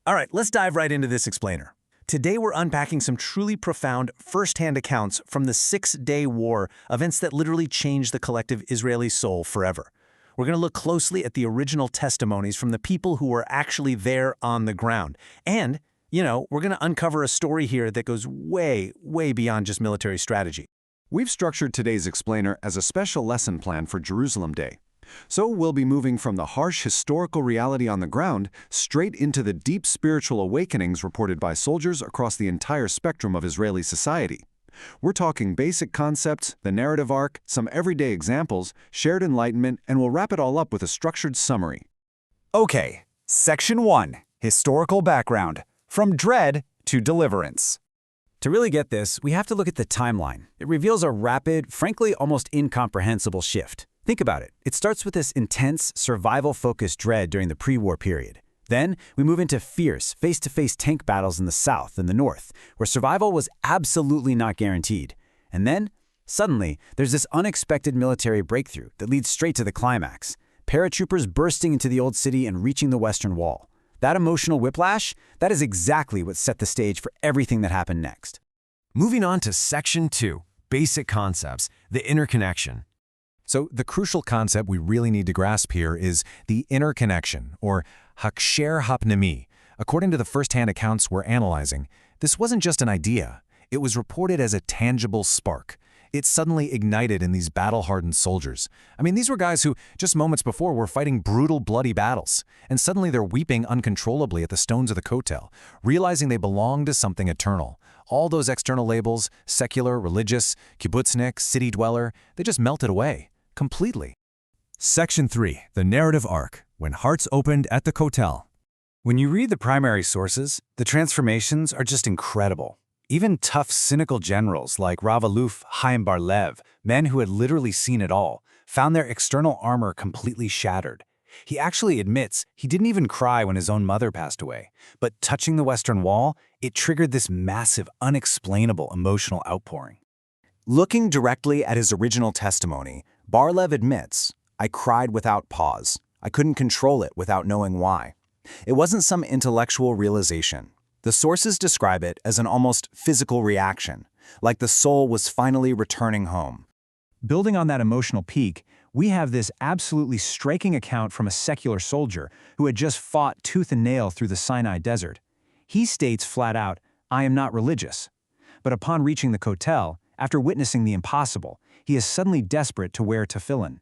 All right, let's dive right into this explainer. Today we're unpacking some truly profound first-hand accounts from the Six-Day War, events that literally changed the collective Israeli soul forever. We're going to look closely at the original testimonies from the people who were actually there on the ground. And, we're going to uncover a story here that goes way, way beyond just military strategy. We've structured today's explainer as a special lesson plan for Jerusalem Day. So we'll be moving from the harsh historical reality on the ground straight into the deep spiritual awakenings reported by soldiers across the entire spectrum of Israeli society. We're talking basic concepts, the narrative arc, some everyday examples, shared enlightenment, and we'll wrap it all up with a structured summary. Okay, Section 1, Historical Background, from Dread to Deliverance. To really get this, we have to look at the timeline. It reveals a rapid, frankly almost incomprehensible shift. Think about it. It starts with this intense, survival-focused dread during the pre-war period. Then, we move into fierce, face-to-face tank battles in the south and the north, where survival was absolutely not guaranteed. And then, suddenly, there's this unexpected military breakthrough that leads straight to the climax. Paratroopers bursting into the old city and reaching the Western Wall. That emotional whiplash, that is exactly what set the stage for everything that happened next. Moving on to Section 2, Basic Concepts, the Interconnection. So the crucial concept we really need to grasp here is the interconnection, or Haksher Hapnimi. According to the first-hand accounts we're analyzing, this wasn't just an idea. It was reported as a tangible spark. It suddenly ignited in these battle-hardened soldiers. I mean, these were guys who, just moments before, were fighting brutal, bloody battles. And suddenly they're weeping uncontrollably at the stones of the Kotel, realizing they belong to something eternal. All those external labels, secular, religious, kibbutznik, city dweller, they just melted away. Completely. Section 3, the narrative arc, when hearts opened at the Kotel. When you read the primary sources, the transformations are just incredible. Even tough, cynical generals like Rav-Aluf Chaim Bar-Lev, men who had literally seen it all, found their external armor completely shattered. He actually admits he didn't even cry when his own mother passed away, but touching the Western Wall, it triggered this massive, unexplainable emotional outpouring. Looking directly at his original testimony, Bar-Lev admits, "I cried without pause. I couldn't control it without knowing why." It wasn't some intellectual realization. The sources describe it as an almost physical reaction, like the soul was finally returning home. Building on that emotional peak, we have this absolutely striking account from a secular soldier who had just fought tooth and nail through the Sinai desert. He states flat out, "I am not religious." But upon reaching the Kotel, after witnessing the impossible, he is suddenly desperate to wear tefillin.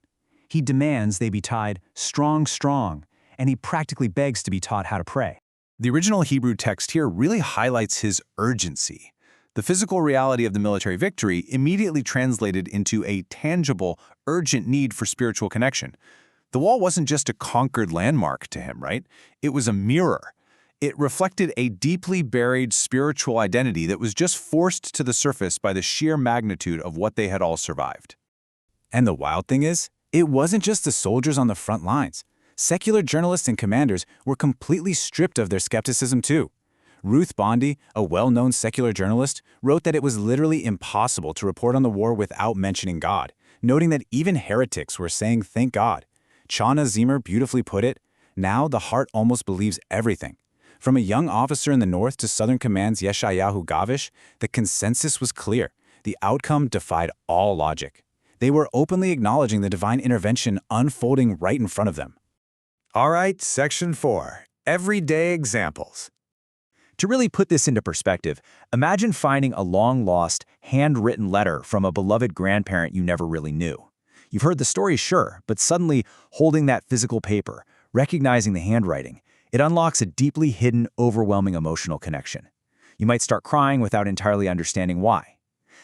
He demands they be tied strong, strong, and he practically begs to be taught how to pray. The original Hebrew text here really highlights his urgency. The physical reality of the military victory immediately translated into a tangible, urgent need for spiritual connection. The wall wasn't just a conquered landmark to him, right? It was a mirror. It reflected a deeply buried spiritual identity that was just forced to the surface by the sheer magnitude of what they had all survived. And the wild thing is, it wasn't just the soldiers on the front lines. Secular journalists and commanders were completely stripped of their skepticism too. Ruth Bondi, a well-known secular journalist, wrote that it was literally impossible to report on the war without mentioning God, noting that even heretics were saying thank God. Chana Zimmer beautifully put it, "Now the heart almost believes everything." From a young officer in the north to Southern Command's Yeshayahu Gavish, the consensus was clear. The outcome defied all logic. They were openly acknowledging the divine intervention unfolding right in front of them. All right, Section 4, Everyday Examples. To really put this into perspective, imagine finding a long-lost, handwritten letter from a beloved grandparent you never really knew. You've heard the story, sure, but suddenly holding that physical paper, recognizing the handwriting, it unlocks a deeply hidden, overwhelming emotional connection. You might start crying without entirely understanding why.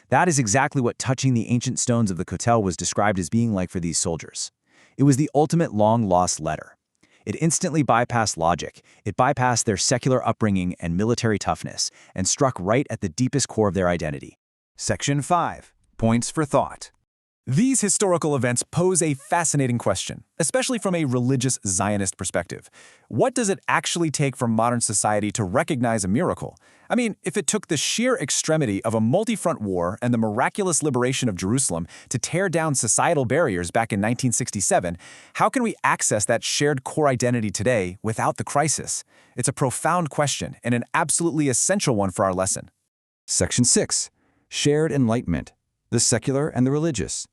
That is exactly what touching the ancient stones of the Kotel was described as being like for these soldiers. It was the ultimate long-lost letter. It instantly bypassed logic. It bypassed their secular upbringing and military toughness, and struck right at the deepest core of their identity. Section 5, Points for Thought. These historical events pose a fascinating question, especially from a religious Zionist perspective. What does it actually take for modern society to recognize a miracle? I mean, if it took the sheer extremity of a multi-front war and the miraculous liberation of Jerusalem to tear down societal barriers back in 1967, how can we access that shared core identity today without the crisis? It's a profound question and an absolutely essential one for our lesson. Section 6. Shared Enlightenment. The secular and the religious.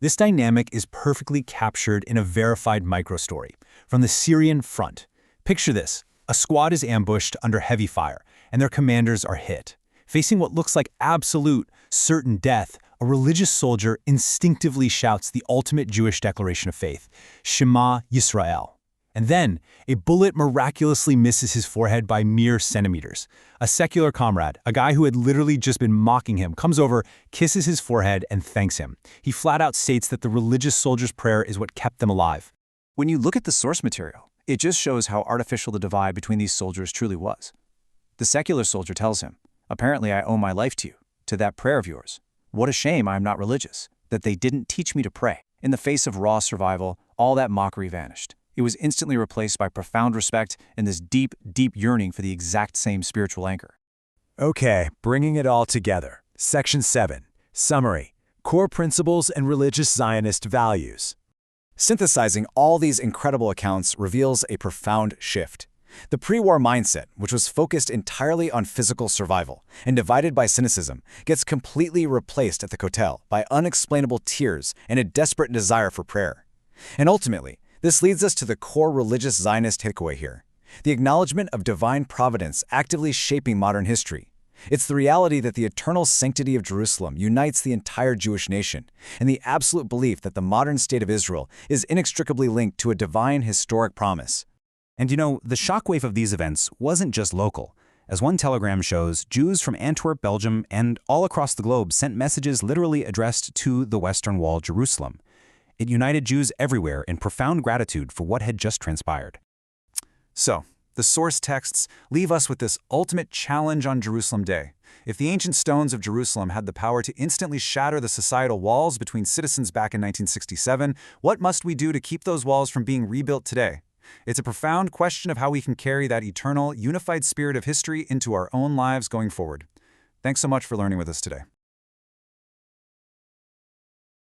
This dynamic is perfectly captured in a verified microstory from the Syrian front. Picture this: a squad is ambushed under heavy fire, and their commanders are hit. Facing what looks like absolute, certain death, a religious soldier instinctively shouts the ultimate Jewish declaration of faith, Shema Yisrael. And then, a bullet miraculously misses his forehead by mere centimeters. A secular comrade, a guy who had literally just been mocking him, comes over, kisses his forehead, and thanks him. He flat out states that the religious soldier's prayer is what kept them alive. When you look at the source material, it just shows how artificial the divide between these soldiers truly was. The secular soldier tells him, "Apparently I owe my life to you, to that prayer of yours. What a shame I am not religious, that they didn't teach me to pray." In the face of raw survival, all that mockery vanished. It was instantly replaced by profound respect and this deep, deep yearning for the exact same spiritual anchor. Okay, bringing it all together. Section 7. Summary. Core Principles and Religious Zionist Values. Synthesizing all these incredible accounts reveals a profound shift. The pre-war mindset, which was focused entirely on physical survival and divided by cynicism, gets completely replaced at the Kotel by unexplainable tears and a desperate desire for prayer. And ultimately, this leads us to the core religious Zionist takeaway here, the acknowledgement of divine providence actively shaping modern history. It's the reality that the eternal sanctity of Jerusalem unites the entire Jewish nation, and the absolute belief that the modern state of Israel is inextricably linked to a divine historic promise. And you know, the shockwave of these events wasn't just local. As one telegram shows, Jews from Antwerp, Belgium, and all across the globe sent messages literally addressed to the Western Wall, Jerusalem. It united Jews everywhere in profound gratitude for what had just transpired. So, the source texts leave us with this ultimate challenge on Jerusalem Day. If the ancient stones of Jerusalem had the power to instantly shatter the societal walls between citizens back in 1967, what must we do to keep those walls from being rebuilt today? It's a profound question of how we can carry that eternal, unified spirit of history into our own lives going forward. Thanks so much for learning with us today.